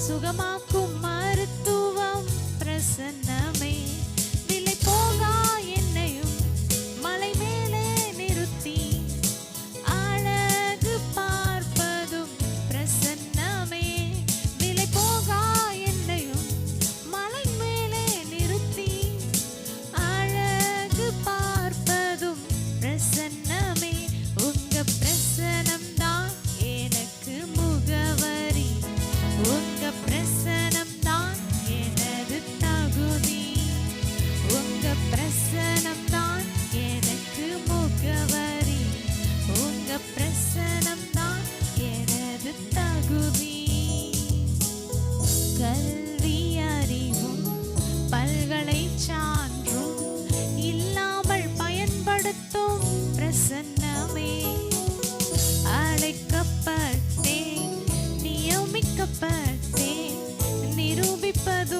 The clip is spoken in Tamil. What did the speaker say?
சுகமாக்கும் மருத்துவம் பிரசன்னமே. விலை போகா என்னையும் மலை மேலே நிறுத்தி அழகு பார்ப்பதும் பிரசன்னமே. விலை போகா என்னையும் மலை மேலே நிறுத்தி அழகு பார்ப்பதும் பிரசன்னமே. உங்க பிரசனம் தான் எனக்கு முகவரி, உங்க பிரசனம் தான் எனது தகுதி, உங்க பிரசனம் தான் எனக்கு முகவரி, உங்க பிரசனம் தான் எனது தகுதி. கல்வி அறிவும் பல்கலை சான்றும் இல்லாமல் பயன்படுத்தும் பிரசன்னமே. அழைக்கப்பட்டேன், நியமிக்கப்பட்டேன், நிரூபிப்பதும்